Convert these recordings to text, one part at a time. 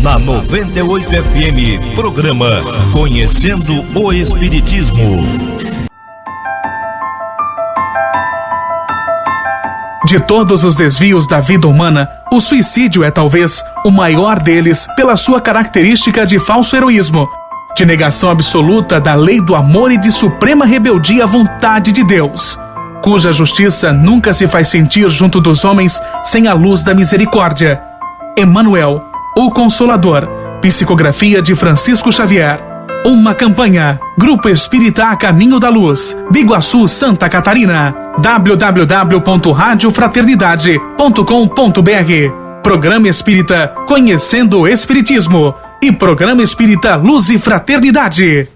Na 98 FM, programa Conhecendo o Espiritismo. De todos os desvios da vida humana, o suicídio é talvez o maior deles pela sua característica de falso heroísmo, de negação absoluta da lei do amor e de suprema rebeldia à vontade de Deus, cuja justiça nunca se faz sentir junto dos homens sem a luz da misericórdia. Emmanuel, o Consolador, psicografia de Francisco Xavier. Uma campanha, Grupo Espírita A Caminho da Luz, Biguaçu, Santa Catarina. www.radiofraternidade.com.br. Programa Espírita Conhecendo o Espiritismo e Programa Espírita Luz e Fraternidade.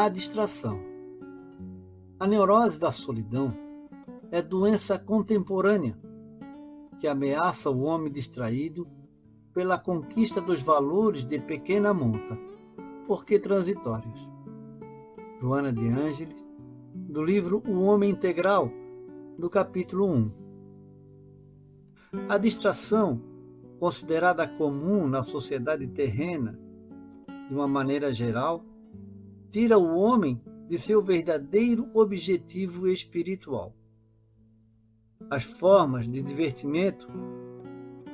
A distração. A neurose da solidão é doença contemporânea que ameaça o homem distraído pela conquista dos valores de pequena monta, porque transitórios. Joana de Ângeles, do livro O Homem Integral, do capítulo 1. A distração, considerada comum na sociedade terrena, de uma maneira geral, tira o homem de seu verdadeiro objetivo espiritual. As formas de divertimento,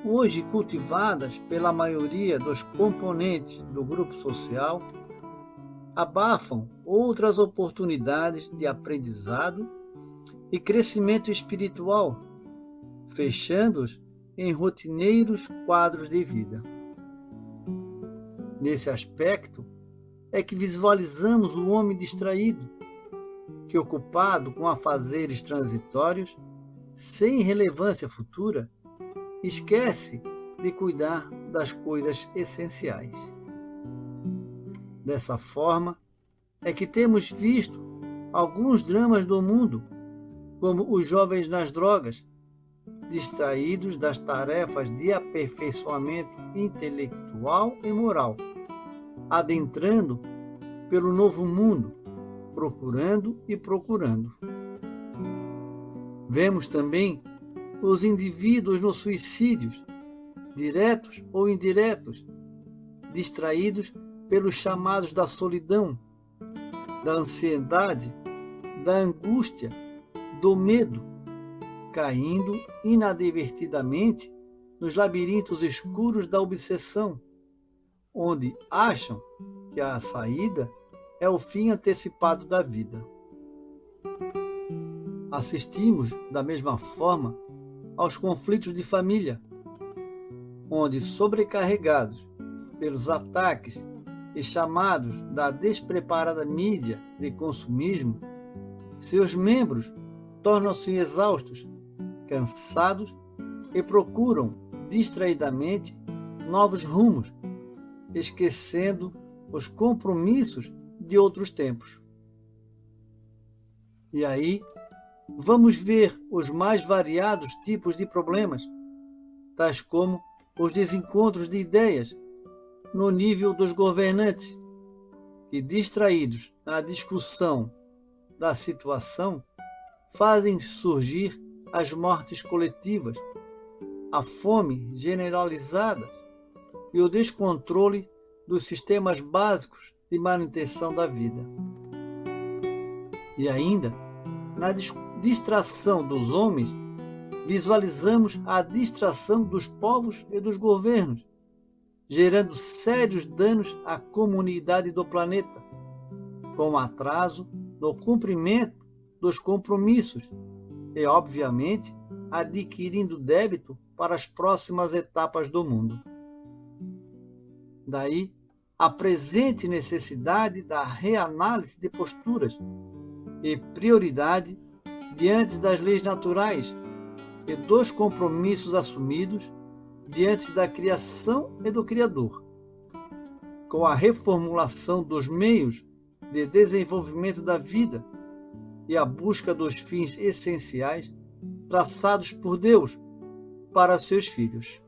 hoje cultivadas pela maioria dos componentes do grupo social, abafam outras oportunidades de aprendizado e crescimento espiritual, fechando-os em rotineiros quadros de vida. Nesse aspecto, é que visualizamos o homem distraído, que, ocupado com afazeres transitórios, sem relevância futura, esquece de cuidar das coisas essenciais. Dessa forma, é que temos visto alguns dramas do mundo, como os jovens nas drogas, distraídos das tarefas de aperfeiçoamento intelectual e moral, adentrando pelo novo mundo, procurando e procurando. Vemos também os indivíduos nos suicídios, diretos ou indiretos, distraídos pelos chamados da solidão, da ansiedade, da angústia, do medo, caindo inadvertidamente nos labirintos escuros da obsessão, onde acham que a saída é o fim antecipado da vida. Assistimos, da mesma forma, aos conflitos de família, onde, sobrecarregados pelos ataques e chamados da despreparada mídia de consumismo, seus membros tornam-se exaustos, cansados e procuram distraidamente novos rumos, esquecendo os compromissos de outros tempos. E aí, vamos ver os mais variados tipos de problemas, tais como os desencontros de ideias no nível dos governantes, que, distraídos na discussão da situação, fazem surgir as mortes coletivas, a fome generalizada e o descontrole dos sistemas básicos de manutenção da vida. E ainda, na distração dos homens, visualizamos a distração dos povos e dos governos, gerando sérios danos à comunidade do planeta, com atraso no cumprimento dos compromissos e, obviamente, adquirindo débito para as próximas etapas do mundo. Daí, a presente necessidade da reanálise de posturas e prioridade diante das leis naturais e dos compromissos assumidos diante da criação e do Criador, com a reformulação dos meios de desenvolvimento da vida e a busca dos fins essenciais traçados por Deus para seus filhos.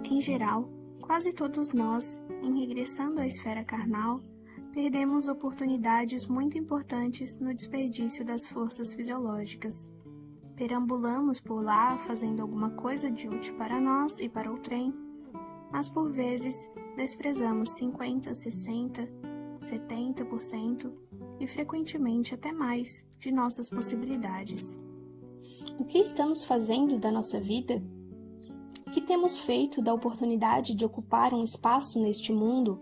Em geral, quase todos nós, em regressando à esfera carnal, perdemos oportunidades muito importantes no desperdício das forças fisiológicas. Perambulamos por lá fazendo alguma coisa de útil para nós e para o trem, mas por vezes desprezamos 50%, 60%, 70% e frequentemente até mais de nossas possibilidades. O que estamos fazendo da nossa vida? O que temos feito da oportunidade de ocupar um espaço neste mundo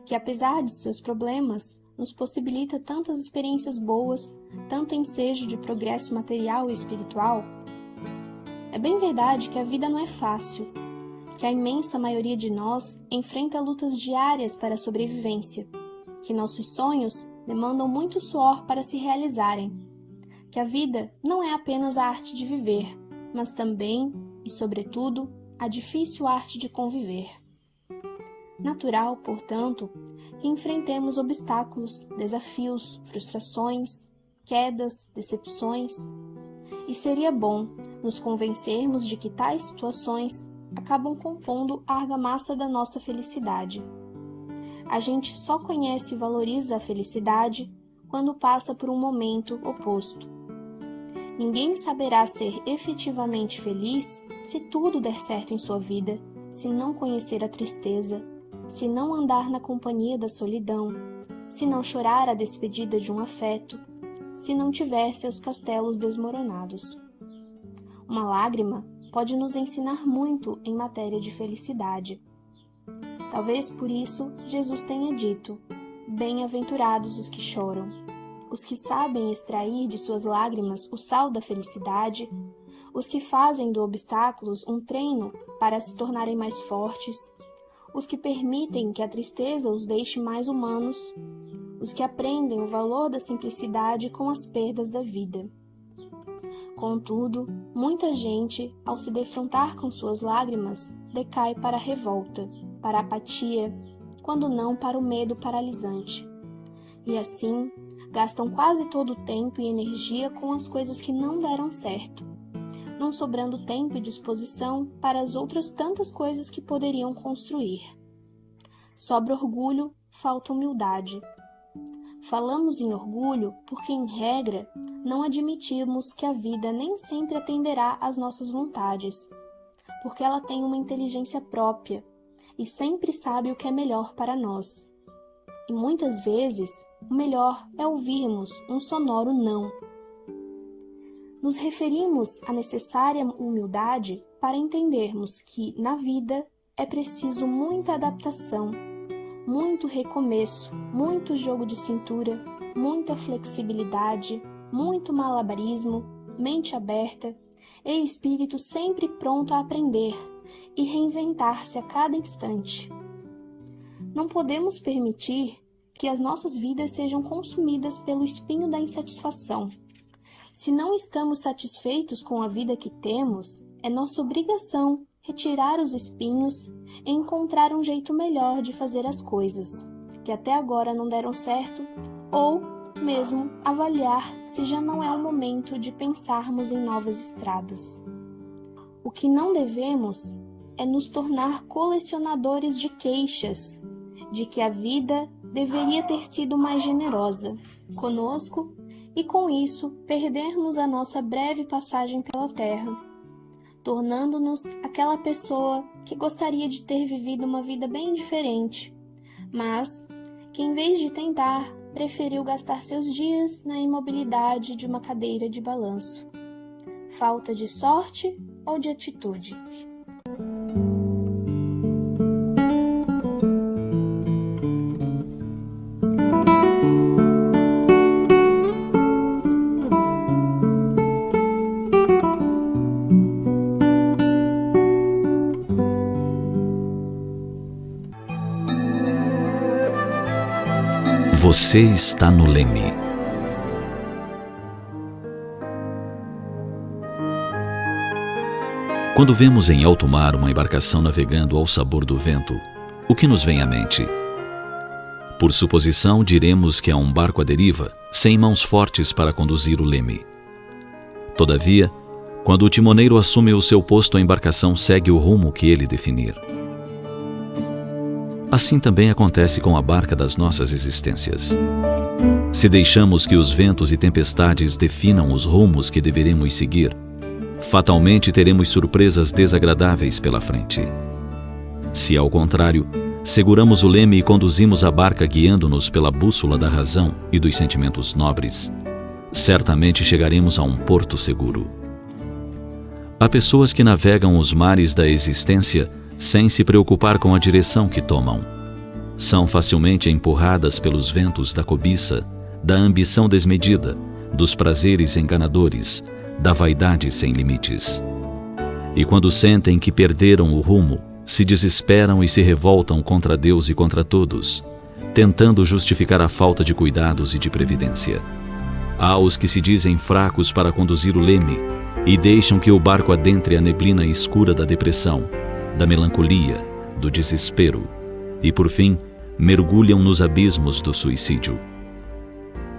que, apesar de seus problemas, nos possibilita tantas experiências boas, tanto ensejo de progresso material e espiritual? É bem verdade que a vida não é fácil, que a imensa maioria de nós enfrenta lutas diárias para a sobrevivência, que nossos sonhos demandam muito suor para se realizarem, que a vida não é apenas a arte de viver, mas também, e sobretudo, a difícil arte de conviver. Natural, portanto, que enfrentemos obstáculos, desafios, frustrações, quedas, decepções, e seria bom nos convencermos de que tais situações acabam compondo a argamassa da nossa felicidade. A gente só conhece e valoriza a felicidade quando passa por um momento oposto. Ninguém saberá ser efetivamente feliz se tudo der certo em sua vida, se não conhecer a tristeza, se não andar na companhia da solidão, se não chorar a despedida de um afeto, se não tiver seus castelos desmoronados. Uma lágrima pode nos ensinar muito em matéria de felicidade. Talvez por isso Jesus tenha dito: bem-aventurados os que choram, os que sabem extrair de suas lágrimas o sal da felicidade, os que fazem do obstáculos um treino para se tornarem mais fortes, os que permitem que a tristeza os deixe mais humanos, os que aprendem o valor da simplicidade com as perdas da vida. Contudo, muita gente, ao se defrontar com suas lágrimas, decai para a revolta, para a apatia, quando não para o medo paralisante. E assim, gastam quase todo o tempo e energia com as coisas que não deram certo, não sobrando tempo e disposição para as outras tantas coisas que poderiam construir. Sobra orgulho, falta humildade. Falamos em orgulho porque, em regra, não admitimos que a vida nem sempre atenderá às nossas vontades, porque ela tem uma inteligência própria e sempre sabe o que é melhor para nós. E muitas vezes, o melhor é ouvirmos um sonoro não. Nos referimos à necessária humildade para entendermos que, na vida, é preciso muita adaptação, muito recomeço, muito jogo de cintura, muita flexibilidade, muito malabarismo, mente aberta e espírito sempre pronto a aprender e reinventar-se a cada instante. Não podemos permitir que as nossas vidas sejam consumidas pelo espinho da insatisfação. Se não estamos satisfeitos com a vida que temos, é nossa obrigação retirar os espinhos e encontrar um jeito melhor de fazer as coisas, que até agora não deram certo, ou mesmo avaliar se já não é o momento de pensarmos em novas estradas. O que não devemos é nos tornar colecionadores de queixas, de que a vida deveria ter sido mais generosa conosco e, com isso, perdermos a nossa breve passagem pela Terra, tornando-nos aquela pessoa que gostaria de ter vivido uma vida bem diferente, mas que, em vez de tentar, preferiu gastar seus dias na imobilidade de uma cadeira de balanço. Falta de sorte ou de atitude? Você está no leme. Quando vemos em alto mar uma embarcação navegando ao sabor do vento, o que nos vem à mente? Por suposição, diremos que é um barco à deriva, sem mãos fortes para conduzir o leme. Todavia, quando o timoneiro assume o seu posto, a embarcação segue o rumo que ele definir. Assim também acontece com a barca das nossas existências. Se deixamos que os ventos e tempestades definam os rumos que deveremos seguir, fatalmente teremos surpresas desagradáveis pela frente. Se, ao contrário, seguramos o leme e conduzimos a barca guiando-nos pela bússola da razão e dos sentimentos nobres, certamente chegaremos a um porto seguro. Há pessoas que navegam os mares da existência sem se preocupar com a direção que tomam. São facilmente empurradas pelos ventos da cobiça, da ambição desmedida, dos prazeres enganadores, da vaidade sem limites. E quando sentem que perderam o rumo, se desesperam e se revoltam contra Deus e contra todos, tentando justificar a falta de cuidados e de previdência. Há os que se dizem fracos para conduzir o leme e deixam que o barco adentre a neblina escura da depressão, da melancolia, do desespero e, por fim, mergulham nos abismos do suicídio.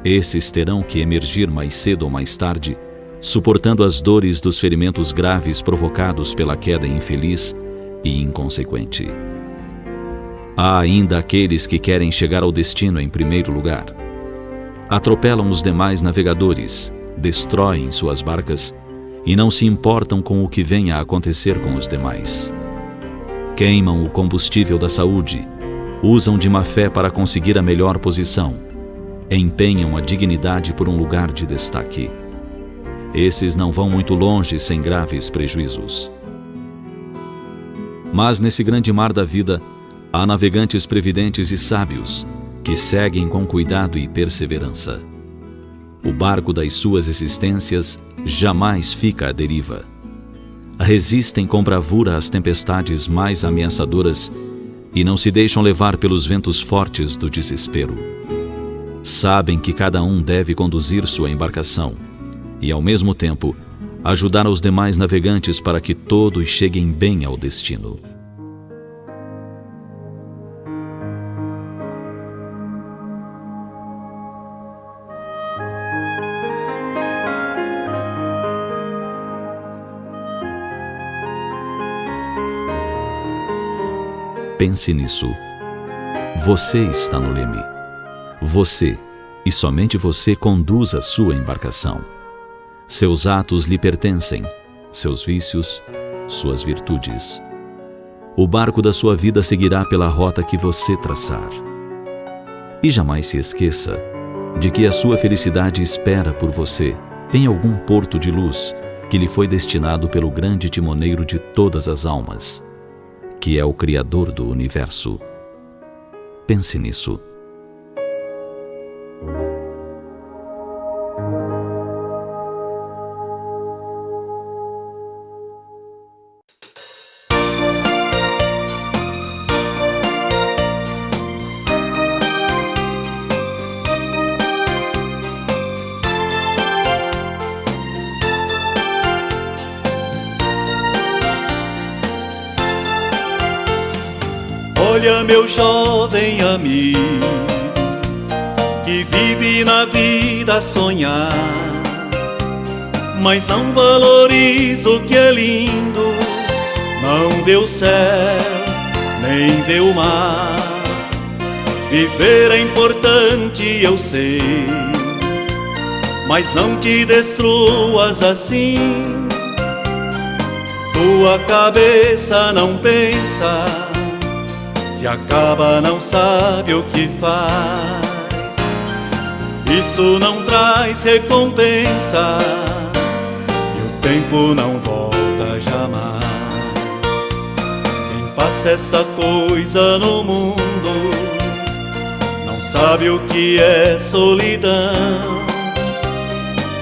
Esses terão que emergir mais cedo ou mais tarde, suportando as dores dos ferimentos graves provocados pela queda infeliz e inconsequente. Há ainda aqueles que querem chegar ao destino em primeiro lugar. Atropelam os demais navegadores, destroem suas barcas e não se importam com o que venha a acontecer com os demais. Queimam o combustível da saúde, usam de má fé para conseguir a melhor posição, empenham a dignidade por um lugar de destaque. Esses não vão muito longe sem graves prejuízos. Mas nesse grande mar da vida, há navegantes previdentes e sábios que seguem com cuidado e perseverança. O barco das suas existências jamais fica à deriva. Resistem com bravura às tempestades mais ameaçadoras e não se deixam levar pelos ventos fortes do desespero. Sabem que cada um deve conduzir sua embarcação e, ao mesmo tempo, ajudar os demais navegantes para que todos cheguem bem ao destino. Pense nisso. Você está no leme. Você, e somente você, conduz a sua embarcação. Seus atos lhe pertencem, seus vícios, suas virtudes. O barco da sua vida seguirá pela rota que você traçar. E jamais se esqueça de que a sua felicidade espera por você em algum porto de luz que lhe foi destinado pelo grande timoneiro de todas as almas, que é o Criador do Universo. Pense nisso. Olha, meu jovem amigo, que vive na vida a sonhar, mas não valoriza o que é lindo, não vê o céu, nem vê o mar. Viver é importante, eu sei, mas não te destruas assim. Tua cabeça não pensa, se acaba, não sabe o que faz. Isso não traz recompensa, e o tempo não volta jamais. Quem passa essa coisa no mundo não sabe o que é solidão.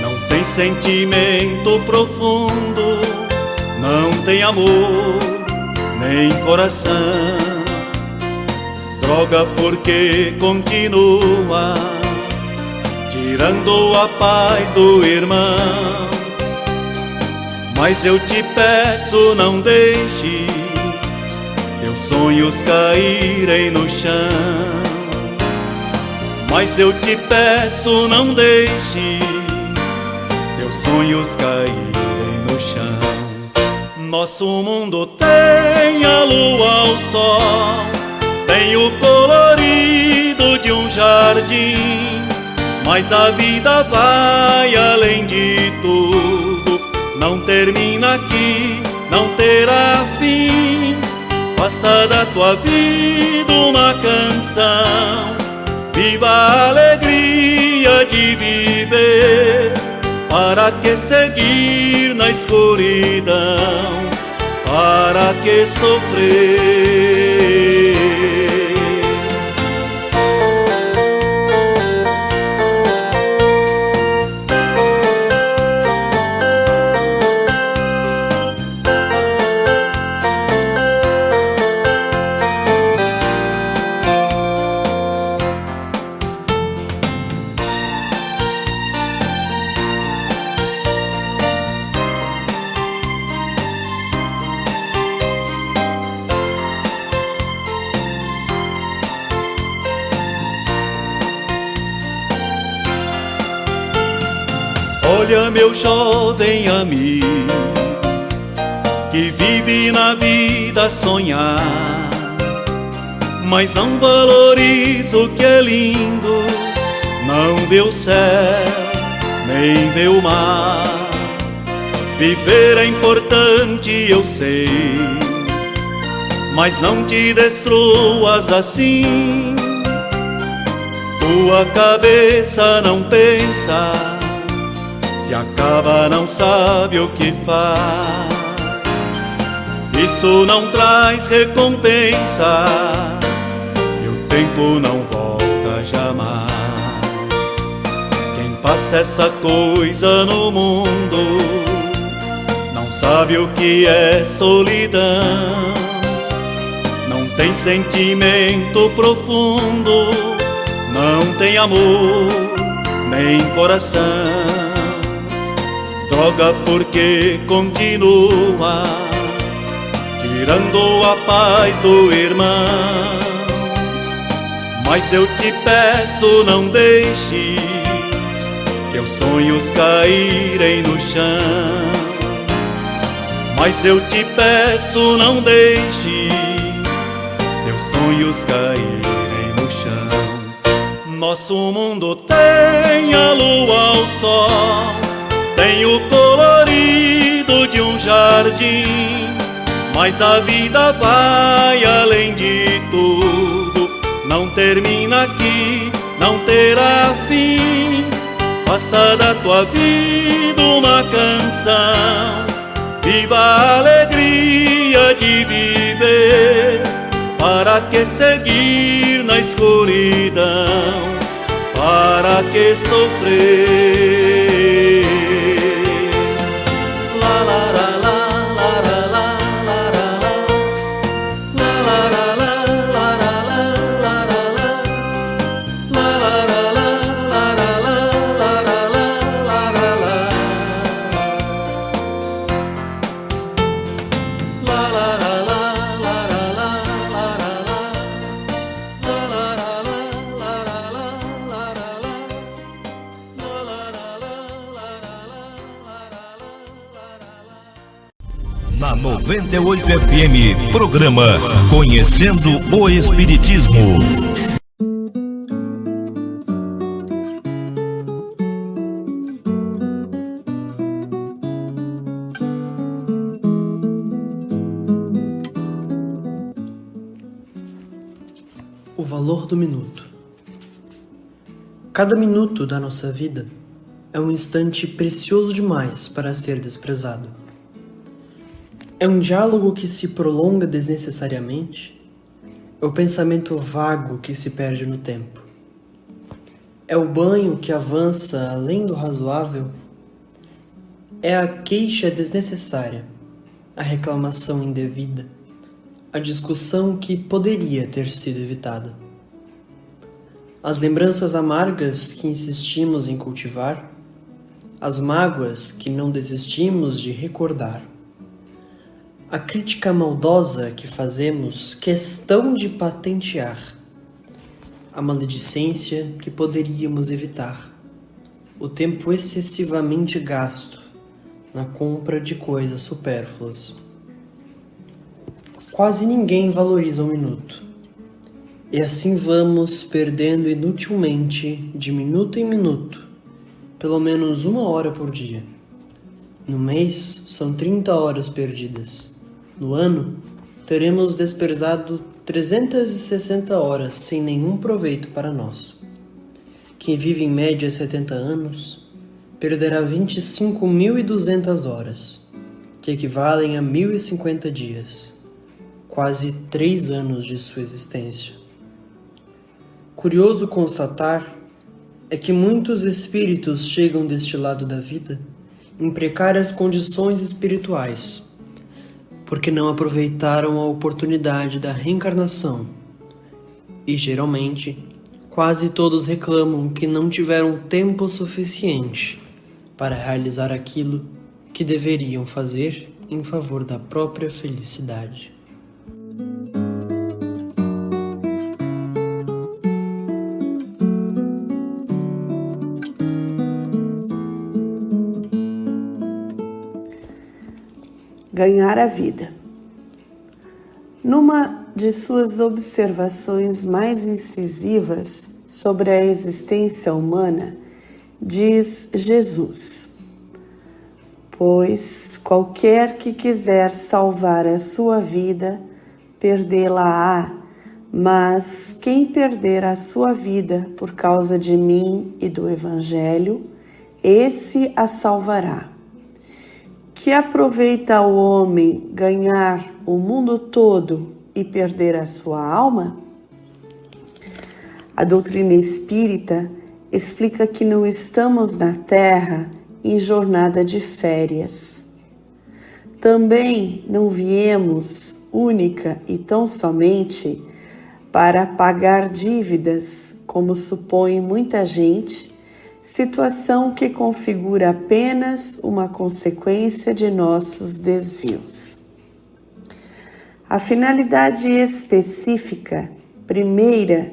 Não tem sentimento profundo, não tem amor, nem coração. Droga porque continua tirando a paz do irmão. Mas eu te peço, não deixe teus sonhos caírem no chão. Mas eu te peço, não deixe teus sonhos caírem no chão. Nosso mundo tem a lua, o sol, tem o colorido de um jardim, mas a vida vai além de tudo. Não termina aqui, não terá fim. Faça da tua vida uma canção, viva a alegria de viver. Para que seguir na escuridão? Para que sofrer? Olha, meu jovem amigo, que vive na vida a sonhar, mas não valoriza o que é lindo, não vê o céu, nem vê o mar. Viver é importante, eu sei, mas não te destruas assim. Tua cabeça não pensa, se acaba, não sabe o que faz. Isso não traz recompensa, e o tempo não volta jamais. Quem passa essa coisa no mundo não sabe o que é solidão. Não tem sentimento profundo, não tem amor, nem coração. droga porque continua tirando a paz do irmão. Mas eu te peço, não deixe teus sonhos caírem no chão. Mas eu te peço, não deixe teus sonhos caírem no chão. Nosso mundo tem a lua, o sol, tem o colorido de um jardim. Mas a vida vai além de tudo, não termina aqui, não terá fim. Faça da tua vida uma canção, viva a alegria de viver. Para que seguir na escuridão? Para que sofrer? La la la la la la la la la la la la la la Na 98 FM, programa Conhecendo o Espiritismo. O valor do minuto. Cada minuto da nossa vida é um instante precioso demais para ser desprezado. É um diálogo que se prolonga desnecessariamente. É o pensamento vago que se perde no tempo. É o banho que avança além do razoável. É a queixa desnecessária, a reclamação indevida, a discussão que poderia ter sido evitada. As lembranças amargas que insistimos em cultivar, as mágoas que não desistimos de recordar, a crítica maldosa que fazemos questão de patentear, a maledicência que poderíamos evitar, o tempo excessivamente gasto na compra de coisas supérfluas. Quase ninguém valoriza um minuto, e assim vamos perdendo inutilmente, de minuto em minuto, pelo menos 1 hora por dia. No mês, são 30 horas perdidas. No ano, teremos desprezado 360 horas sem nenhum proveito para nós. Quem vive em média 70 anos, perderá 25.200 horas, que equivalem a 1.050 dias, quase 3 anos de sua existência. Curioso constatar é que muitos espíritos chegam deste lado da vida em precárias condições espirituais, porque não aproveitaram a oportunidade da reencarnação. E geralmente, quase todos reclamam que não tiveram tempo suficiente para realizar aquilo que deveriam fazer em favor da própria felicidade. Ganhar a vida. Numa de suas observações mais incisivas sobre a existência humana, diz Jesus: pois qualquer que quiser salvar a sua vida, perdê-la-á, mas quem perder a sua vida por causa de mim e do Evangelho, esse a salvará. Que aproveita ao homem ganhar o mundo todo e perder a sua alma? A doutrina espírita explica que não estamos na Terra em jornada de férias. Também não viemos única e tão somente para pagar dívidas, como supõe muita gente situação que configura apenas uma consequência de nossos desvios. A finalidade específica, primeira,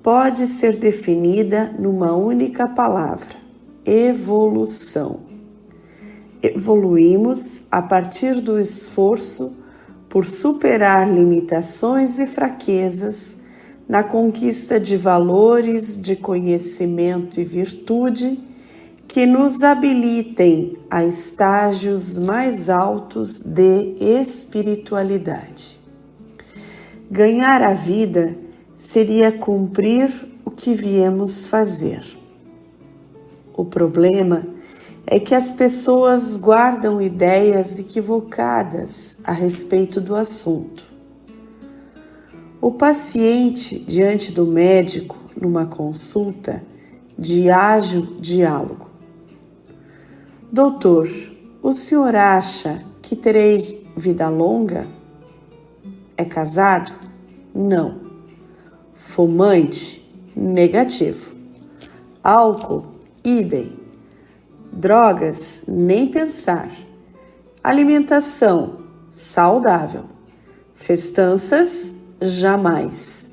pode ser definida numa única palavra: evolução. Evoluímos a partir do esforço por superar limitações e fraquezas na conquista de valores de conhecimento e virtude que nos habilitem a estágios mais altos de espiritualidade. Ganhar a vida seria cumprir o que viemos fazer. O problema é que as pessoas guardam ideias equivocadas a respeito do assunto. O paciente, diante do médico, numa consulta de ágil diálogo: doutor, o senhor acha que terei vida longa? É casado? Não. Fumante? Negativo. Álcool? Idem. Drogas? Nem pensar. Alimentação? Saudável. Festanças? Jamais.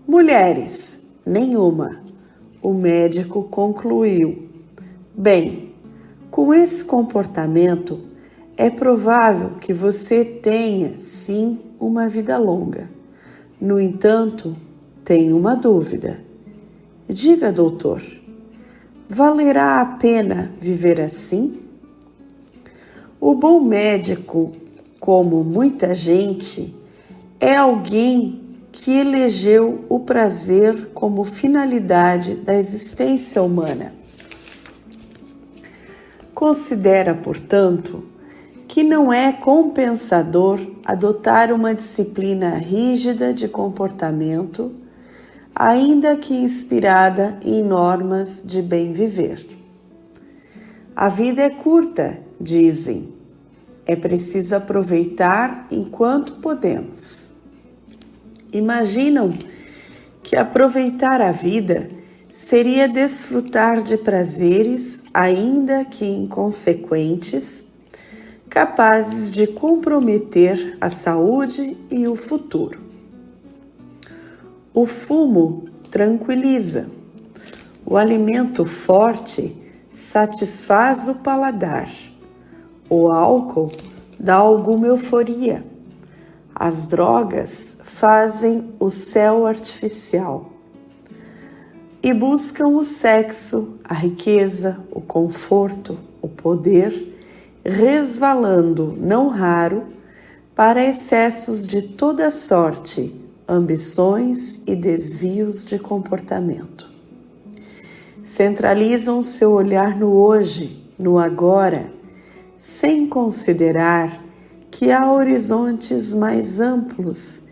Mulheres? Nenhuma. O médico concluiu: bem, com esse comportamento, é provável que você tenha, sim, uma vida longa. No entanto, tenho uma dúvida. Diga, doutor, valerá a pena viver assim? O bom médico, como muita gente, é alguém que elegeu o prazer como finalidade da existência humana. Considera, portanto, que não é compensador adotar uma disciplina rígida de comportamento, ainda que inspirada em normas de bem viver. A vida é curta, dizem. É preciso aproveitar enquanto podemos. Imaginam que aproveitar a vida seria desfrutar de prazeres, ainda que inconsequentes, capazes de comprometer a saúde e o futuro. O fumo tranquiliza. O alimento forte satisfaz o paladar. O álcool dá alguma euforia. As drogas fazem o céu artificial. E buscam o sexo, a riqueza, o conforto, o poder, resvalando, não raro, para excessos de toda sorte, ambições e desvios de comportamento. Centralizam seu olhar no hoje, no agora, sem considerar que há horizontes mais amplos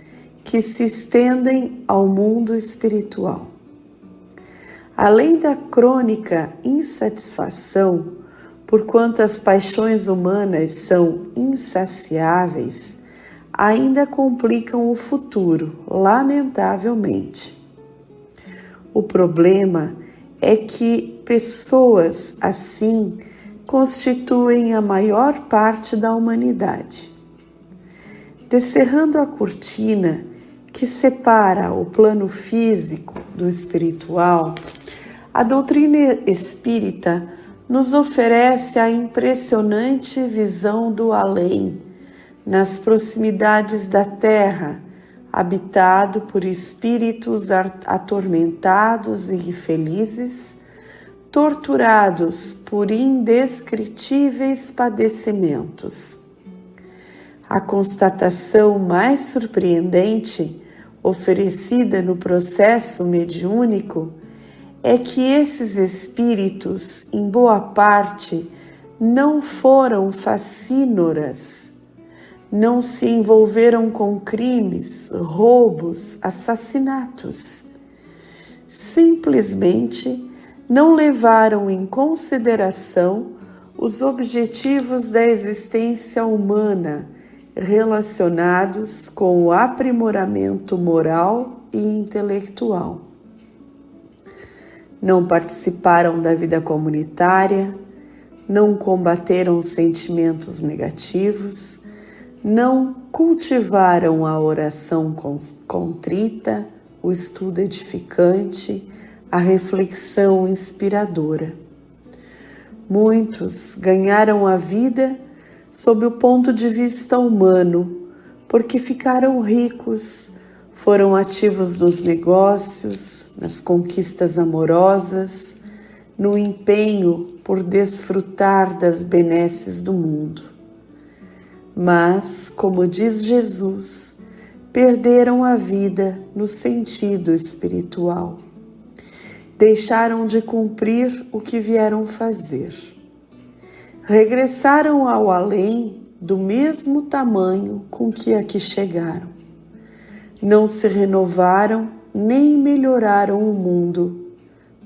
que se estendem ao mundo espiritual. Além da crônica insatisfação, porquanto as paixões humanas são insaciáveis, ainda complicam o futuro, lamentavelmente. O problema é que pessoas assim constituem a maior parte da humanidade. Descerrando a cortina que separa o plano físico do espiritual, a doutrina espírita nos oferece a impressionante visão do além, nas proximidades da Terra, habitado por espíritos atormentados e infelizes, torturados por indescritíveis padecimentos. A constatação mais surpreendente, oferecida no processo mediúnico, é que esses espíritos, em boa parte, não foram facínoras, não se envolveram com crimes, roubos, assassinatos. Simplesmente não levaram em consideração os objetivos da existência humana relacionados com o aprimoramento moral e intelectual. não participaram da vida comunitária, não combateram sentimentos negativos, não cultivaram a oração contrita, o estudo edificante, a reflexão inspiradora. Muitos ganharam a vida sob o ponto de vista humano, porque ficaram ricos, foram ativos nos negócios, nas conquistas amorosas, no empenho por desfrutar das benesses do mundo. Mas, como diz Jesus, perderam a vida no sentido espiritual. Deixaram de cumprir o que vieram fazer. Regressaram ao além do mesmo tamanho com que aqui chegaram. Não se renovaram nem melhoraram o mundo.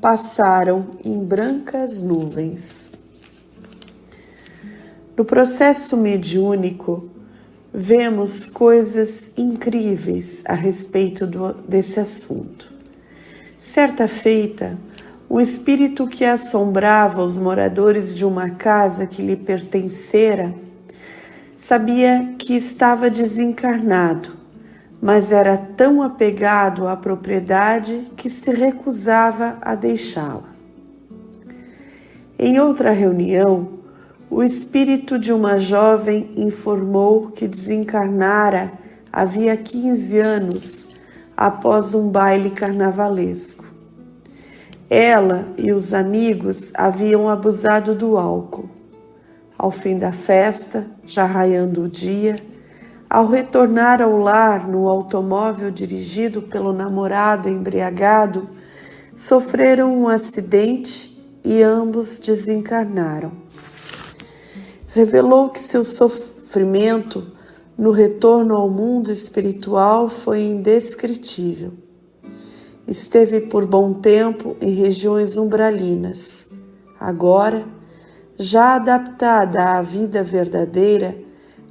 Passaram em brancas nuvens. No processo mediúnico, vemos coisas incríveis a respeito desse assunto. Certa feita, um espírito que assombrava os moradores de uma casa que lhe pertencera sabia que estava desencarnado, mas era tão apegado à propriedade que se recusava a deixá-la. Em outra reunião, o espírito de uma jovem informou que desencarnara havia 15 anos após um baile carnavalesco. Ela e os amigos haviam abusado do álcool. Ao fim da festa, já raiando o dia, ao retornar ao lar no automóvel dirigido pelo namorado embriagado, sofreram um acidente e ambos desencarnaram. Revelou que seu sofrimento no retorno ao mundo espiritual foi indescritível. Esteve por bom tempo em regiões umbralinas. Agora, já adaptada à vida verdadeira,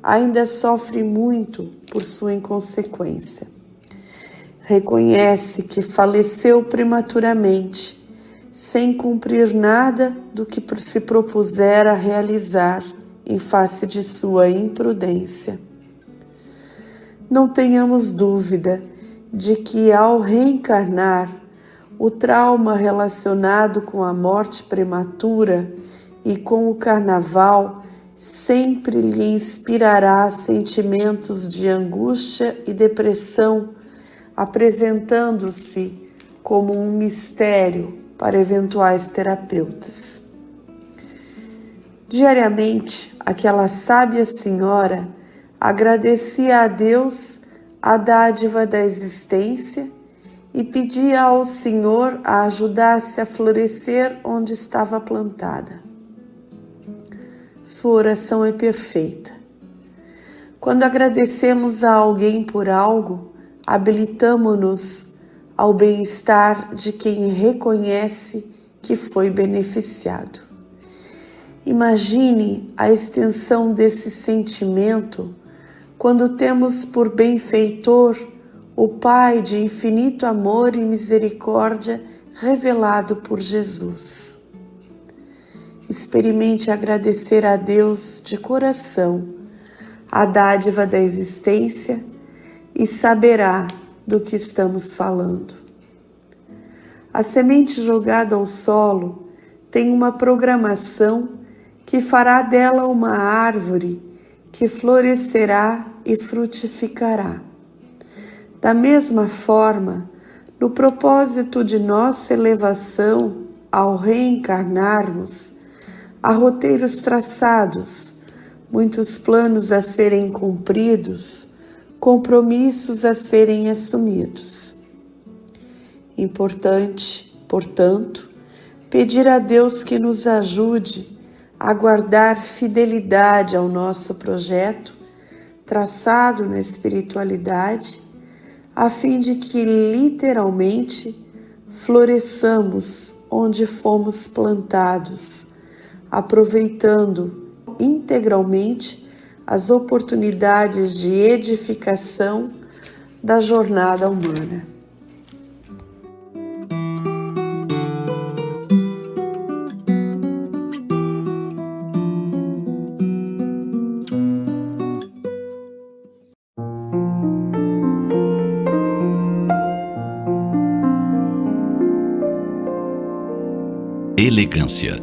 ainda sofre muito por sua inconsequência. Reconhece que faleceu prematuramente, sem cumprir nada do que se propusera realizar em face de sua imprudência. Não tenhamos dúvida de que, ao reencarnar, o trauma relacionado com a morte prematura e com o carnaval sempre lhe inspirará sentimentos de angústia e depressão, apresentando-se como um mistério para eventuais terapeutas. Diariamente, aquela sábia senhora agradecia a Deus a dádiva da existência e pedia ao Senhor a ajudasse a florescer onde estava plantada. Sua oração é perfeita. Quando agradecemos a alguém por algo, habilitamo-nos ao bem-estar de quem reconhece que foi beneficiado. Imagine a extensão desse sentimento quando temos por benfeitor o Pai de infinito amor e misericórdia revelado por Jesus. Experimente agradecer a Deus de coração a dádiva da existência e saberá do que estamos falando. A semente jogada ao solo tem uma programação que fará dela uma árvore que florescerá e frutificará. Da mesma forma, no propósito de nossa elevação ao reencarnarmos, há roteiros traçados, muitos planos a serem cumpridos, compromissos a serem assumidos. Importante, portanto, pedir a Deus que nos ajude a guardar fidelidade ao nosso projeto, traçado na espiritualidade, a fim de que literalmente floresçamos onde fomos plantados, aproveitando integralmente as oportunidades de edificação da jornada humana. elegância.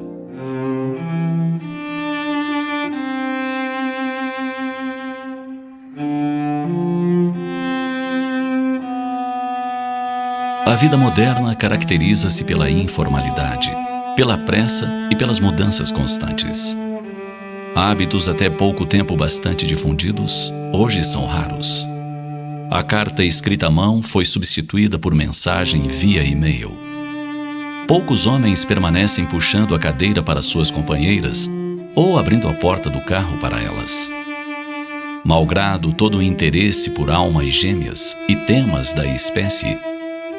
A vida moderna caracteriza-se pela informalidade, pela pressa e pelas mudanças constantes. Hábitos até pouco tempo bastante difundidos, hoje são raros. A carta escrita à mão foi substituída por mensagem via e-mail. Poucos homens permanecem puxando a cadeira para suas companheiras ou abrindo a porta do carro para elas. Malgrado todo o interesse por almas gêmeas e temas da espécie,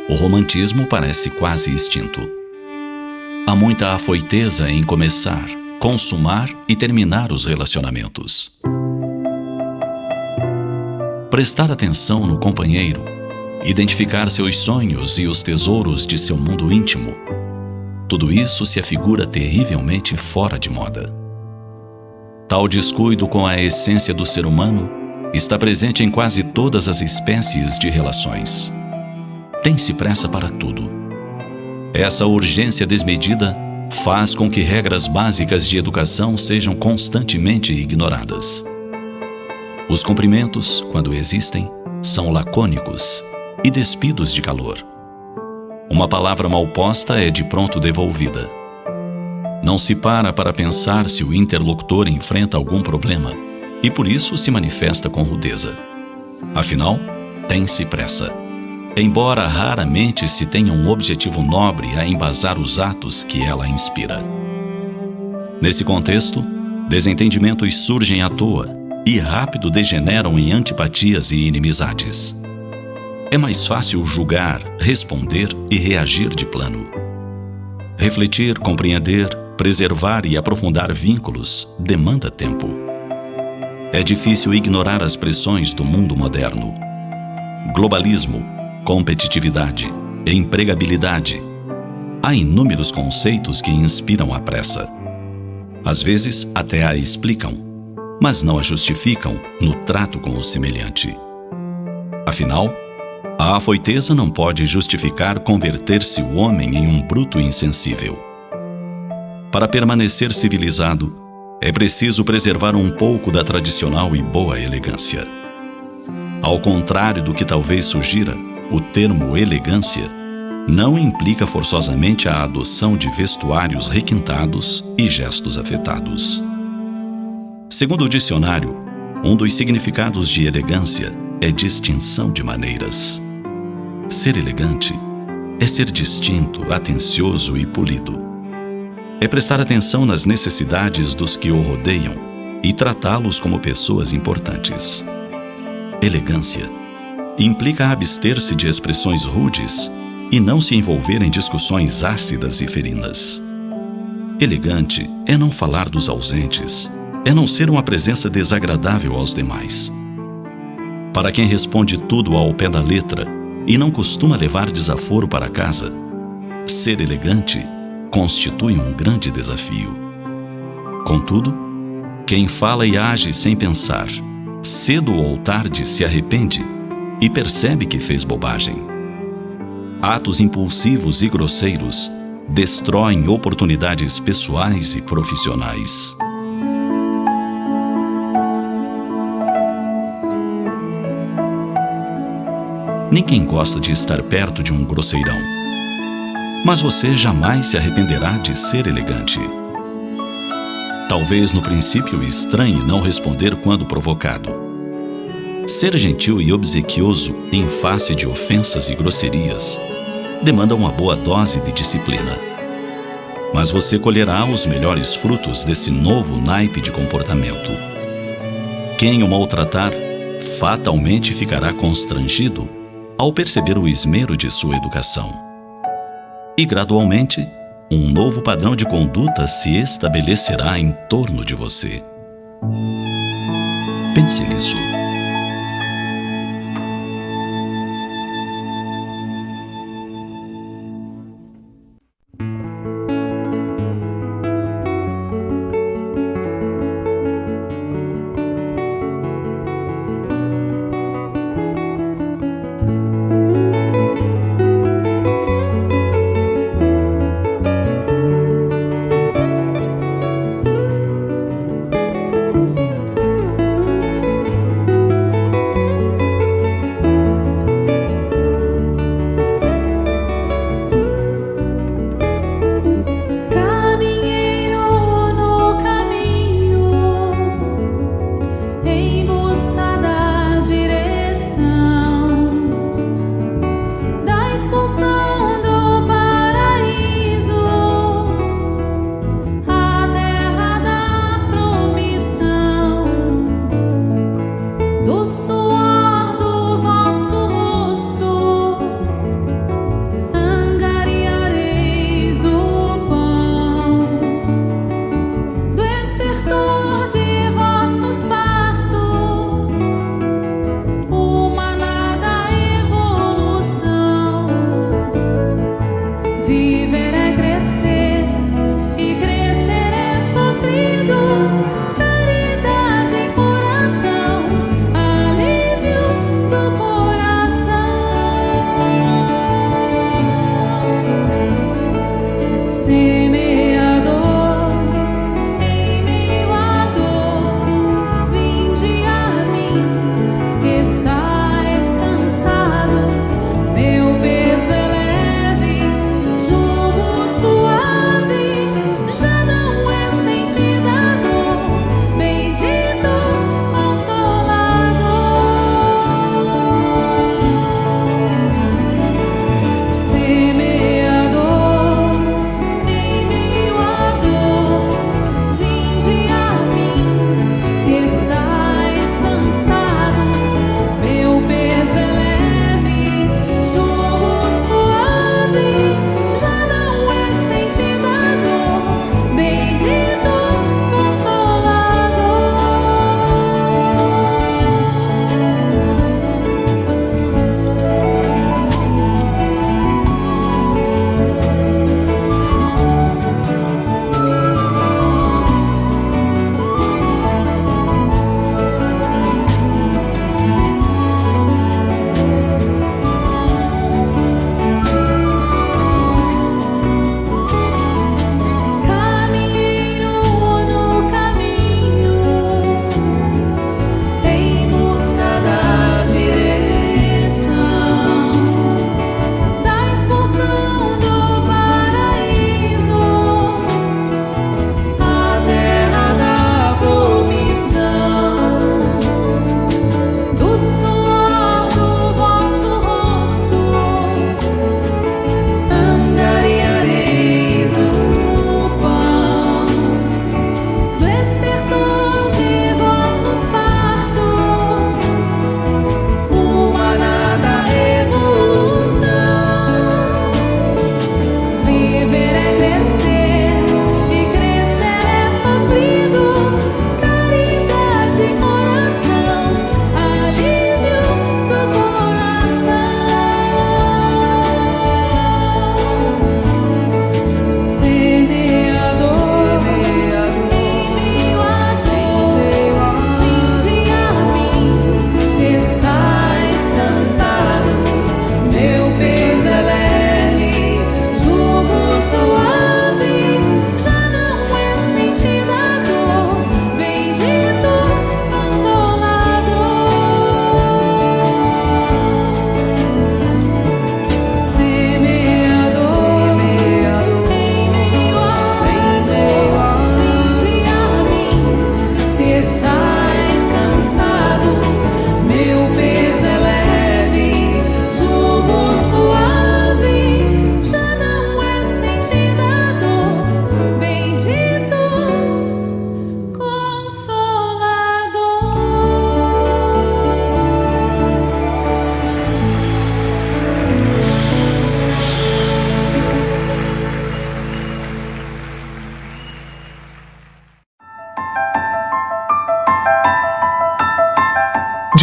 o romantismo parece quase extinto. Há muita afoiteza em começar, consumar e terminar os relacionamentos. Prestar atenção no companheiro, identificar seus sonhos e os tesouros de seu mundo íntimo, tudo isso se afigura terrivelmente fora de moda. Tal descuido com a essência do ser humano está presente em quase todas as espécies de relações. Tem-se pressa para tudo. Essa urgência desmedida faz com que regras básicas de educação sejam constantemente ignoradas. Os cumprimentos, quando existem, são lacônicos e despidos de calor. Uma palavra mal posta é de pronto devolvida. Não se para pensar se o interlocutor enfrenta algum problema e por isso se manifesta com rudeza. Afinal, tem-se pressa. Embora raramente se tenha um objetivo nobre a embasar os atos que ela inspira. Nesse contexto, desentendimentos surgem à toa e rápido degeneram em antipatias e inimizades. É mais fácil julgar, responder e reagir de plano. Refletir, compreender, preservar e aprofundar vínculos demanda tempo. É difícil ignorar as pressões do mundo moderno. Globalismo, competitividade, empregabilidade. Há inúmeros conceitos que inspiram a pressa. Às vezes até a explicam, mas não a justificam no trato com o semelhante. Afinal, a afoiteza não pode justificar converter-se o homem em um bruto insensível. Para permanecer civilizado, é preciso preservar um pouco da tradicional e boa elegância. Ao contrário do que talvez sugira, o termo elegância não implica forçosamente a adoção de vestuários requintados e gestos afetados. Segundo o dicionário, um dos significados de elegância é distinção de maneiras. Ser elegante é ser distinto, atencioso e polido. É prestar atenção nas necessidades dos que o rodeiam e tratá-los como pessoas importantes. Elegância implica abster-se de expressões rudes e não se envolver em discussões ácidas e ferinas. Elegante é não falar dos ausentes, é não ser uma presença desagradável aos demais. Para quem responde tudo ao pé da letra e não costuma levar desaforo para casa, ser elegante constitui um grande desafio. Contudo, quem fala e age sem pensar, cedo ou tarde se arrepende e percebe que fez bobagem. Atos impulsivos e grosseiros destroem oportunidades pessoais e profissionais. Ninguém gosta de estar perto de um grosseirão. Mas você jamais se arrependerá de ser elegante. Talvez no princípio estranhe não responder quando provocado. Ser gentil e obsequioso em face de ofensas e grosserias demanda uma boa dose de disciplina. Mas você colherá os melhores frutos desse novo naipe de comportamento. Quem o maltratar fatalmente ficará constrangido ao perceber o esmero de sua educação. E gradualmente, um novo padrão de conduta se estabelecerá em torno de você. Pense nisso.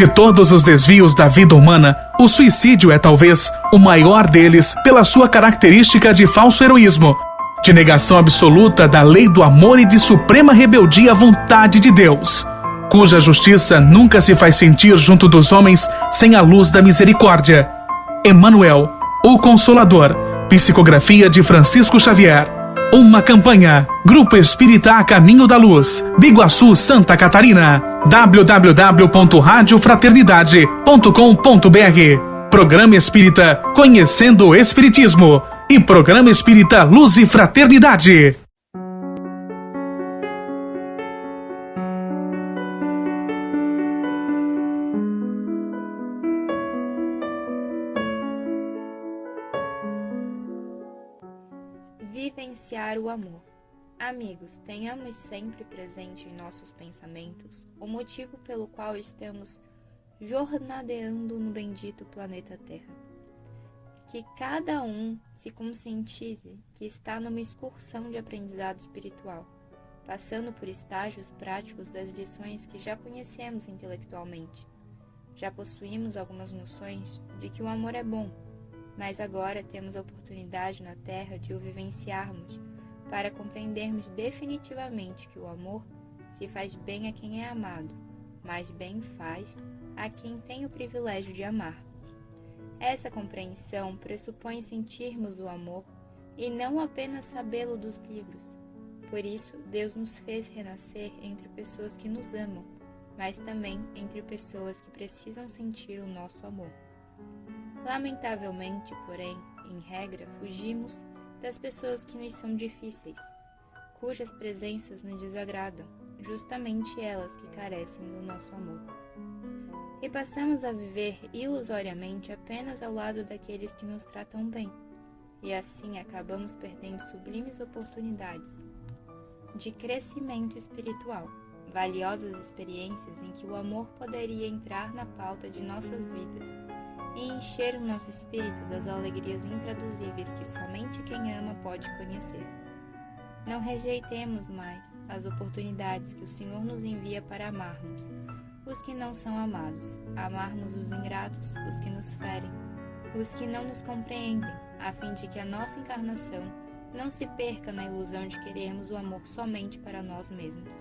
De todos os desvios da vida humana, o suicídio é talvez o maior deles pela sua característica de falso heroísmo, de negação absoluta da lei do amor e de suprema rebeldia à vontade de Deus, cuja justiça nunca se faz sentir junto dos homens sem a luz da misericórdia. Emmanuel, o Consolador, psicografia de Francisco Xavier. Uma campanha. Grupo Espírita A Caminho da Luz, Biguaçu, Santa Catarina. www.radiofraternidade.com.br. Programa Espírita Conhecendo o Espiritismo e Programa Espírita Luz e Fraternidade. Vivenciar o amor. Amigos, tenhamos sempre presente em nossos pensamentos o motivo pelo qual estamos jornadeando no bendito planeta Terra. Que cada um se conscientize que está numa excursão de aprendizado espiritual, passando por estágios práticos das lições que já conhecemos intelectualmente. Já possuímos algumas noções de que o amor é bom, mas agora temos a oportunidade na Terra de o vivenciarmos para compreendermos definitivamente que o amor se faz bem a quem é amado, mas bem faz a quem tem o privilégio de amar. Essa compreensão pressupõe sentirmos o amor e não apenas sabê-lo dos livros. Por isso, Deus nos fez renascer entre pessoas que nos amam, mas também entre pessoas que precisam sentir o nosso amor. Lamentavelmente, porém, em regra, fugimos das pessoas que nos são difíceis, cujas presenças nos desagradam, justamente elas que carecem do nosso amor. E passamos a viver ilusoriamente apenas ao lado daqueles que nos tratam bem, e assim acabamos perdendo sublimes oportunidades de crescimento espiritual, valiosas experiências em que o amor poderia entrar na pauta de nossas vidas e encher o nosso espírito das alegrias intraduzíveis que somente quem ama pode conhecer. Não rejeitemos mais as oportunidades que o Senhor nos envia para amarmos os que não são amados, amarmos os ingratos, os que nos ferem, os que não nos compreendem, a fim de que a nossa encarnação não se perca na ilusão de querermos o amor somente para nós mesmos.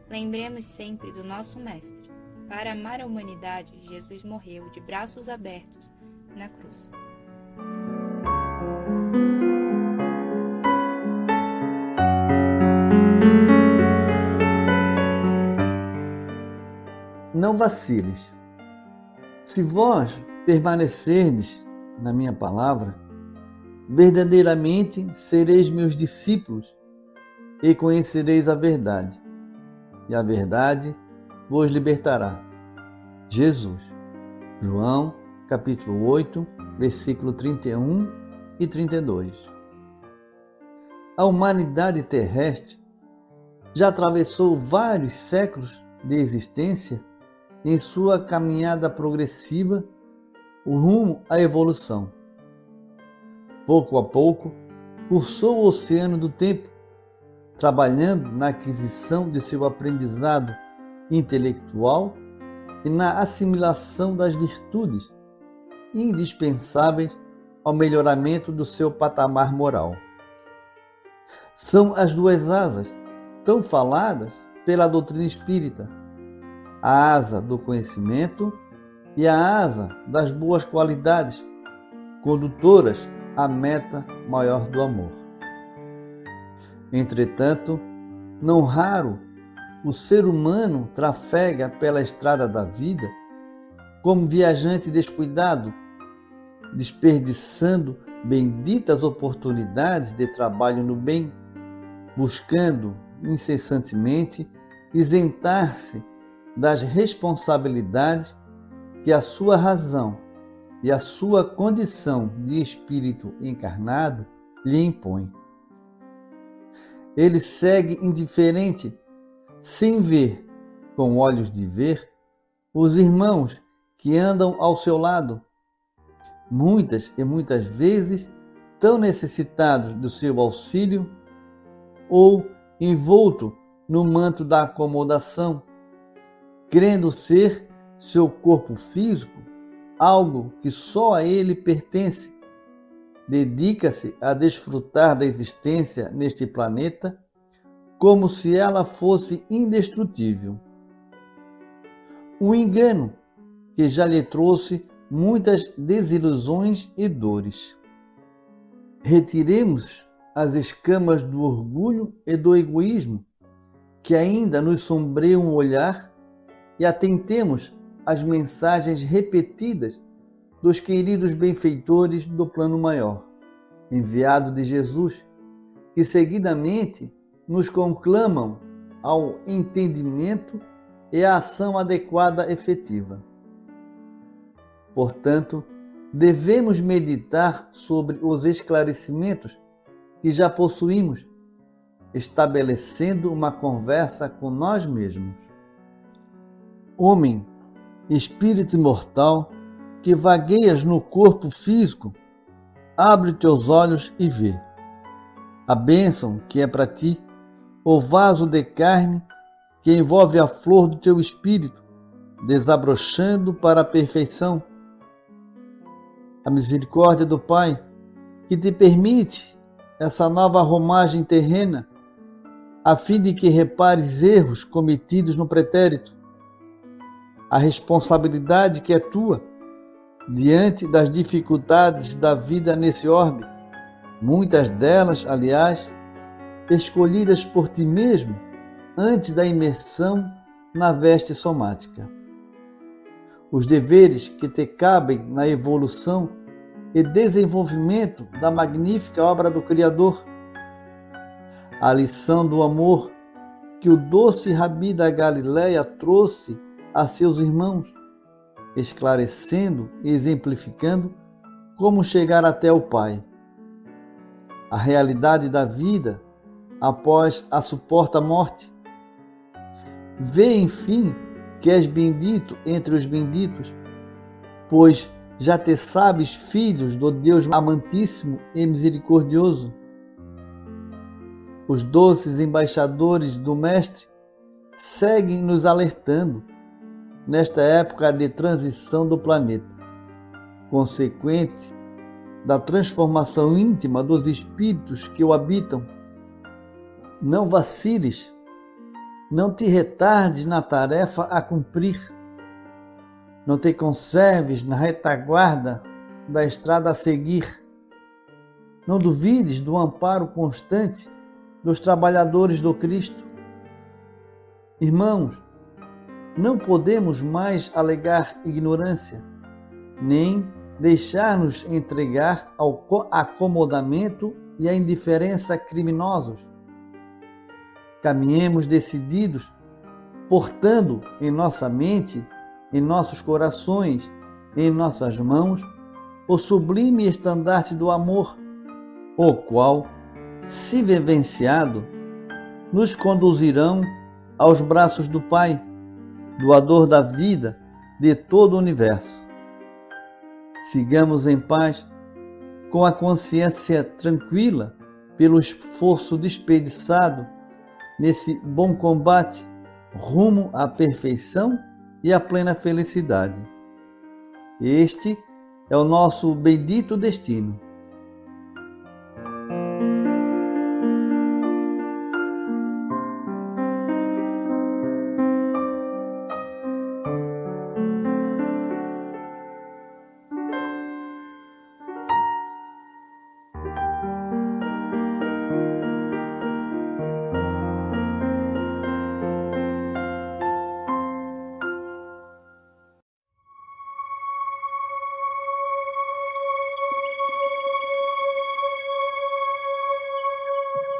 Lembremos sempre do nosso Mestre. Para amar a humanidade, Jesus morreu de braços abertos na cruz. Não vaciles. Se vós permanecerdes na minha palavra, verdadeiramente sereis meus discípulos e conhecereis a verdade, e a verdade vos libertará. Jesus. João, capítulo 8, versículo 31 e 32. A humanidade terrestre já atravessou vários séculos de existência em sua caminhada progressiva, o rumo à evolução. Pouco a pouco, cursou o oceano do tempo, trabalhando na aquisição de seu aprendizado intelectual e na assimilação das virtudes indispensáveis ao melhoramento do seu patamar moral. São as duas asas tão faladas pela doutrina espírita, a asa do conhecimento e a asa das boas qualidades, condutoras à meta maior do amor. Entretanto, não raro, o ser humano trafega pela estrada da vida como viajante descuidado, desperdiçando benditas oportunidades de trabalho no bem, buscando incessantemente isentar-se das responsabilidades que a sua razão e a sua condição de espírito encarnado lhe impõem. Ele segue indiferente, sem ver, com olhos de ver, os irmãos que andam ao seu lado, muitas e muitas vezes tão necessitados do seu auxílio, ou envolto no manto da acomodação, querendo ser seu corpo físico, algo que só a ele pertence, dedica-se a desfrutar da existência neste planeta como se ela fosse indestrutível. Um engano que já lhe trouxe muitas desilusões e dores. Retiremos as escamas do orgulho e do egoísmo que ainda nos sombreiam o olhar e atentemos às mensagens repetidas dos queridos benfeitores do plano maior, enviado de Jesus, que seguidamente nos conclamam ao entendimento e à ação adequada efetiva. Portanto, devemos meditar sobre os esclarecimentos que já possuímos, estabelecendo uma conversa com nós mesmos. Homem, espírito imortal, que vagueias no corpo físico, abre teus olhos e vê. A bênção que é para ti, o vaso de carne que envolve a flor do teu espírito, desabrochando para a perfeição. A misericórdia do Pai, que te permite essa nova romagem terrena, a fim de que repares erros cometidos no pretérito. A responsabilidade que é tua, diante das dificuldades da vida nesse orbe, muitas delas, aliás, escolhidas por ti mesmo antes da imersão na veste somática. Os deveres que te cabem na evolução e desenvolvimento da magnífica obra do Criador. A lição do amor que o doce Rabi da Galileia trouxe a seus irmãos, esclarecendo e exemplificando como chegar até o Pai. A realidade da vida após a suporta morte. Vê, enfim, que és bendito entre os benditos, pois já te sabes filhos do Deus amantíssimo e misericordioso. Os doces embaixadores do Mestre seguem nos alertando nesta época de transição do planeta, consequente da transformação íntima dos espíritos que o habitam. Não vaciles, não te retardes na tarefa a cumprir, não te conserves na retaguarda da estrada a seguir, não duvides do amparo constante dos trabalhadores do Cristo. Irmãos, não podemos mais alegar ignorância, nem deixar-nos entregar ao acomodamento e à indiferença criminosos. Caminhemos decididos, portando em nossa mente, em nossos corações, em nossas mãos, o sublime estandarte do amor, o qual, se vivenciado, nos conduzirão aos braços do Pai, doador da vida de todo o universo. Sigamos em paz, com a consciência tranquila pelo esforço desperdiçado nesse bom combate rumo à perfeição e à plena felicidade. Este é o nosso bendito destino.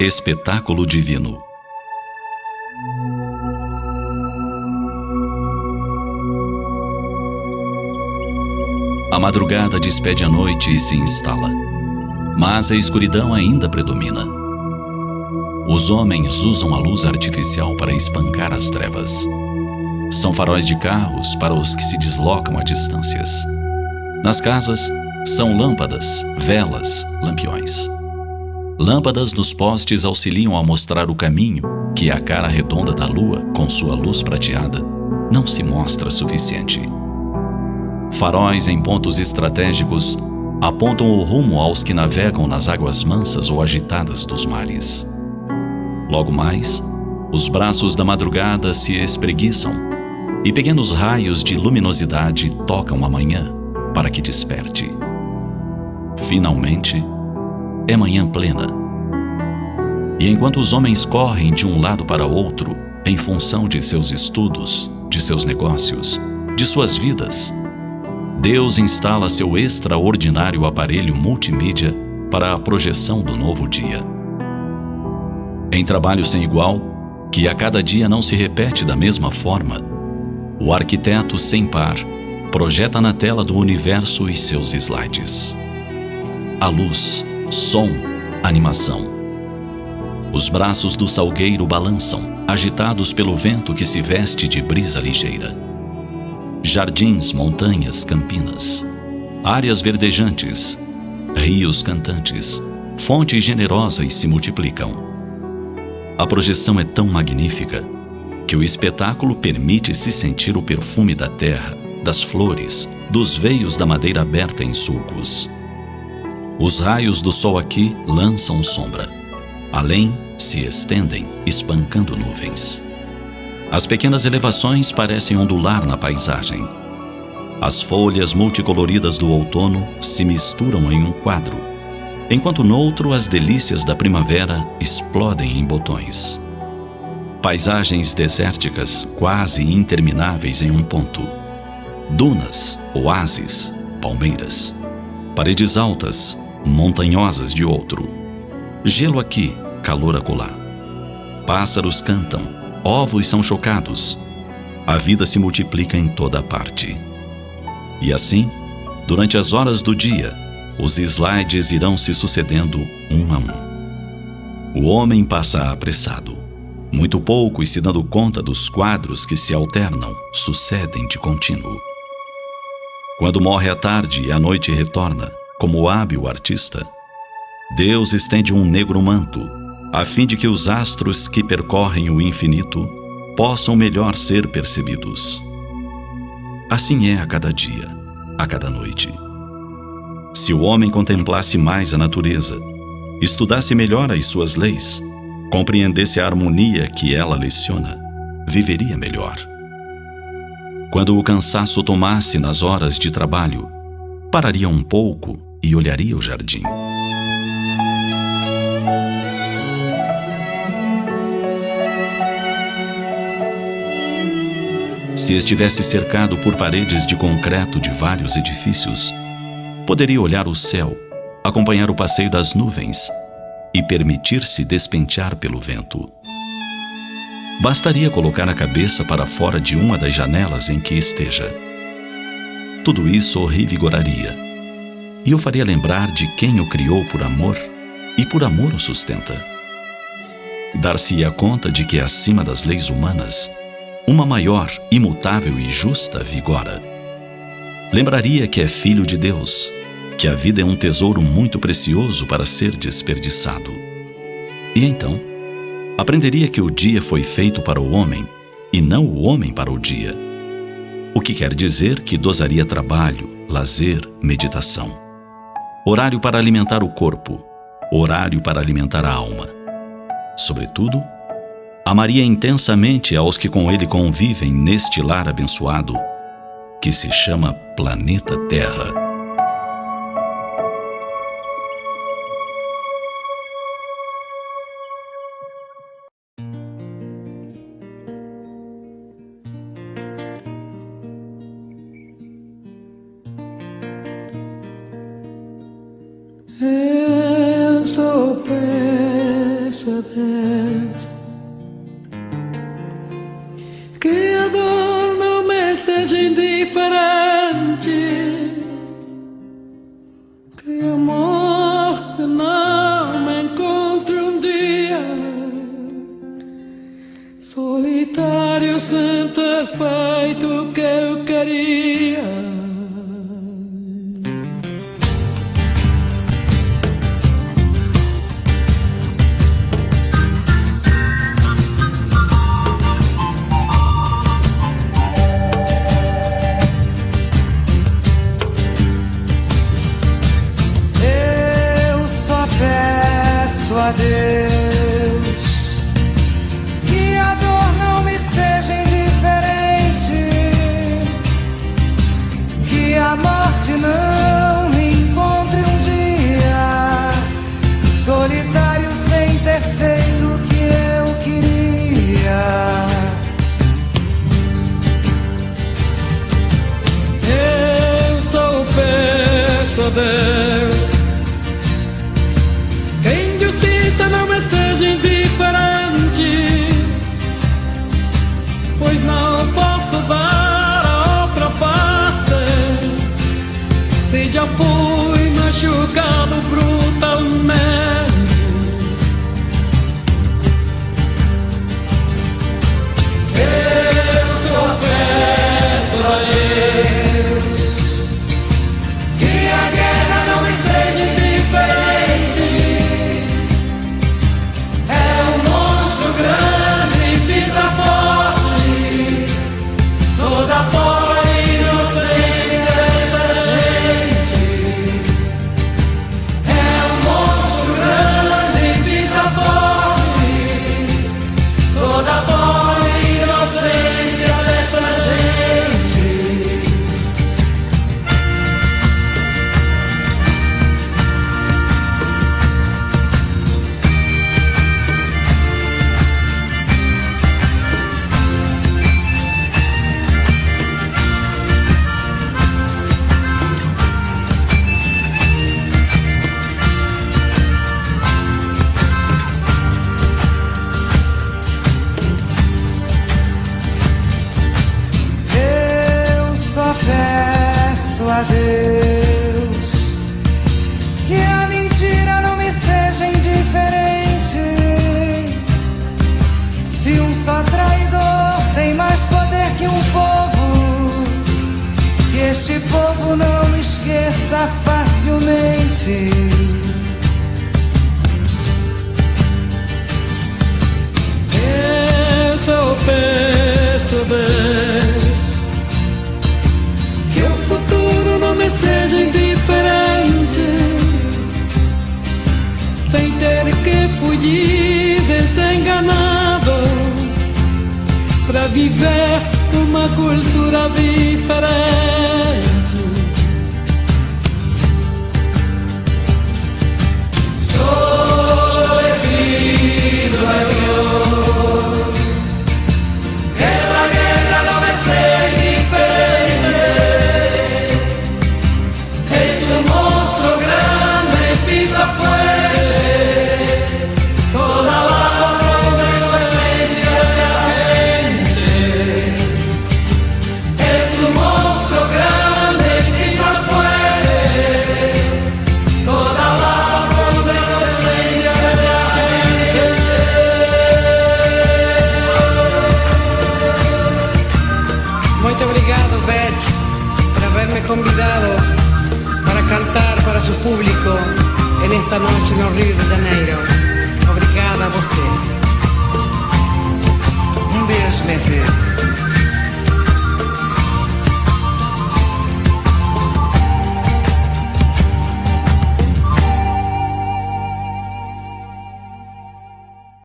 Espetáculo divino. A madrugada despede a noite e se instala, mas a escuridão ainda predomina. Os homens usam a luz artificial para espancar as trevas. São faróis de carros para os que se deslocam a distâncias. Nas casas, são lâmpadas, velas, lampiões. Lâmpadas nos postes auxiliam a mostrar o caminho, que é a cara redonda da lua com sua luz prateada. não se mostra suficiente. Faróis em pontos estratégicos apontam o rumo aos que navegam nas águas mansas ou agitadas dos mares. Logo mais, os braços da madrugada se espreguiçam e pequenos raios de luminosidade tocam a manhã para que desperte. Finalmente, é manhã plena. E enquanto os homens correm de um lado para outro em função de seus estudos, de seus negócios, de suas vidas, Deus instala seu extraordinário aparelho multimídia para a projeção do novo dia. Em trabalho sem igual, que a cada dia não se repete da mesma forma, o arquiteto sem par projeta na tela do universo e seus slides. A luz, som, animação. Os braços do salgueiro balançam, agitados pelo vento que se veste de brisa ligeira. Jardins, montanhas, campinas, áreas verdejantes, rios cantantes, fontes generosas se multiplicam. A projeção é tão magnífica que o espetáculo permite-se sentir o perfume da terra, das flores, dos veios da madeira aberta em sulcos. Os raios do sol aqui lançam sombra. Além, se estendem, espancando nuvens. As pequenas elevações parecem ondular na paisagem. As folhas multicoloridas do outono se misturam em um quadro, enquanto noutro as delícias da primavera explodem em botões. Paisagens desérticas quase intermináveis em um ponto. Dunas, oásis, palmeiras. Paredes altas, montanhosas de outro. Gelo aqui, calor acolá. Pássaros cantam, ovos são chocados. A vida se multiplica em toda parte. E assim, durante as horas do dia, os slides irão se sucedendo um a um. O homem passa apressado, muito poucos se dando conta dos quadros que se alternam, sucedem de contínuo. Quando morre a tarde e a noite retorna, como hábil artista, Deus estende um negro manto, a fim de que os astros que percorrem o infinito possam melhor ser percebidos. Assim é a cada dia, a cada noite. Se o homem contemplasse mais a natureza, estudasse melhor as suas leis, compreendesse a harmonia que ela leciona, viveria melhor. Quando o cansaço tomasse nas horas de trabalho, pararia um pouco e olharia o jardim. Se estivesse cercado por paredes de concreto de vários edifícios, poderia olhar o céu, acompanhar o passeio das nuvens e permitir-se despentear pelo vento. Bastaria colocar a cabeça para fora de uma das janelas em que esteja. Tudo isso o revigoraria e o faria lembrar de quem o criou por amor e por amor o sustenta. Dar-se-ia conta de que acima das leis humanas, uma maior, imutável e justa vigora. Lembraria que é filho de Deus, que a vida é um tesouro muito precioso para ser desperdiçado. E então, aprenderia que o dia foi feito para o homem e não o homem para o dia. O que quer dizer que dosaria trabalho, lazer, meditação. Horário para alimentar o corpo, horário para alimentar a alma. Sobretudo, amaria intensamente aos que com ele convivem neste lar abençoado, que se chama Planeta Terra. Eu sou peça desta, que a dor não me seja indiferente, que a morte não me encontre um dia solitário sem ter feito o que eu queria. povo não me esqueça facilmente. Eu só perceber que o futuro não me seja indiferente, sem ter que fugir desenganado para viver uma cultura diferente. Solo le pido a Dios que la guerra no me sea indiferente. Es un monstruo grande y pisa fuerte toda la pobreza esencia de la gente. Es un monstruo grande y pisa fuerte toda la pobreza esencia de la gente. Muito obrigado, Beth, por haberme convidado para cantar para su público en esta noche en Río de Janeiro.